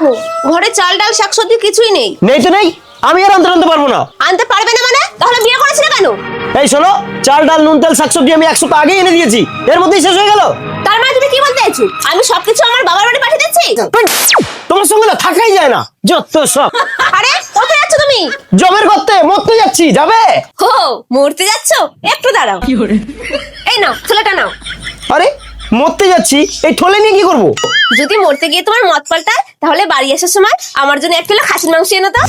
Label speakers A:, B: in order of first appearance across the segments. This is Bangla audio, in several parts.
A: দেখো, ঘরে চাল ডাল শাকসবজি কিছুই নেই।
B: নেই তো নেই, আমি আর আনতে পারবো না।
A: আনতে পারবে না মানে? তাহলে বিয়ে করেছিলে কেন?
B: এই শোনো, চাল ডাল নুন তেল শাকসবজি আমি 100 টাকা আগেই এনে দিয়েছি, এর মধ্যেই শেষ হয়ে গেল।
A: তার মানে তুমি কি বলতে চাইছো আমি সবকিছু আমার বাবার বাড়ি পাঠিয়ে দিচ্ছি?
B: তোমার সঙ্গে না থাকাই যায় না, যত সব।
A: আরে কোথায় যাচ্ছ তুমি?
B: জবের করতে মরতে যাচ্ছি, যাবে?
A: হো, মরতে যাচ্ছ? একটু দাঁড়াও। এই নাও ছেলেটা নাও।
B: আরে মরতে যাচ্ছি, এই ঠোলে নিয়ে কি করবো?
A: যদি মরতে গিয়ে তোমার মত পাল্টায় তাহলে বাড়ি আসার সময় আমার জন্য 1 কিলো খাসির মাংস এনে দাও।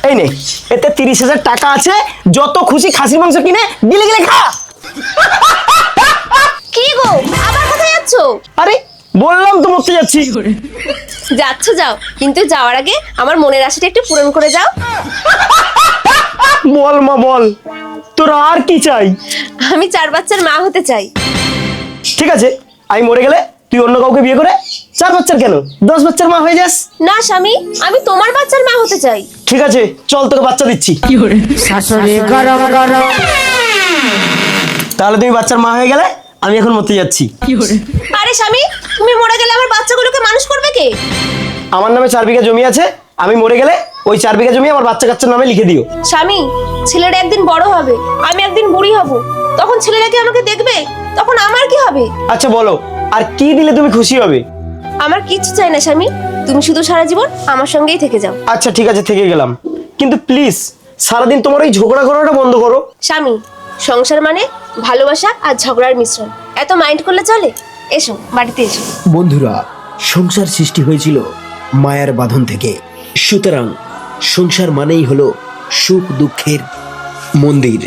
B: এই নে, এতে 30,000 টাকা আছে, যত খুশি খাসির মাংস কিনে গিলে গিলে খা।
A: কি গো, আবার কোথায় যাচ্ছ?
B: আরে বললাম তো মরতে যাচ্ছি।
A: যাচ্ছ যাও, কিন্তু যাওয়ার আগে আমার মনের আশাটা একটু পূরণ করে যাও।
B: বল মা বল, তোর আর কি চাই?
A: আমি 4 বাচ্চার মা হতে চাই।
B: ঠিক আছে, আমি মরে গেলে তুই অন্য কাউকে বিয়ে করে 4 বাচ্চার কেন 10 বাচ্চার মা হয়ে যাস।
A: না স্বামী, আমি তোমার বাচ্চার মা হতে চাই।
B: ঠিক আছে, চল তোকে বাচ্চা দিচ্ছি।
C: শাশুড়ি গরম গরম।
B: তাহলে তুমি বাচ্চার মা হয়ে গেলে, আমি এখন মরতে যাচ্ছি।
A: আরে স্বামী, তুমি মরে গেলে আমার বাচ্চাগুলোকে মানুষ করবে কে?
B: আমার নামে 4 বিঘা জমি আছে, আমি মরে গেলে ওই 4 বিঘা জমি আমার বাচ্চা কাচ্চার নামে লিখে দিও।
A: স্বামী, ছেলেটা একদিন বড় হবে, আমি একদিন বুড়ি হব, তখন ছেলেটা কি আমাকে দেখবে? তখন আমার কি হবে?
B: আচ্ছা বলো, আর কি দিলে তুমি খুশি হবে?
A: আমার কিচ্ছু চাই না স্বামী, তুমি শুধু সারা জীবন আমার সঙ্গেই থেকে যাও।
B: আচ্ছা ঠিক আছে, থেকে গেলাম, কিন্তু প্লিজ সারাদিন তোমার ওই ঝগড়া করাটা বন্ধ করো।
A: স্বামী, সংসার মানে ভালোবাসা আর ঝগড়ার মিশ্রণ, এত মাইন্ড করলে চলে? এসো বাড়িতে এসো।
D: বন্ধুরা, সংসার সৃষ্টি হয়েছিল মায়ার বাঁধন থেকে, সুতরাং সংসার মানেই হলো সুখ দুঃখের মন্দির।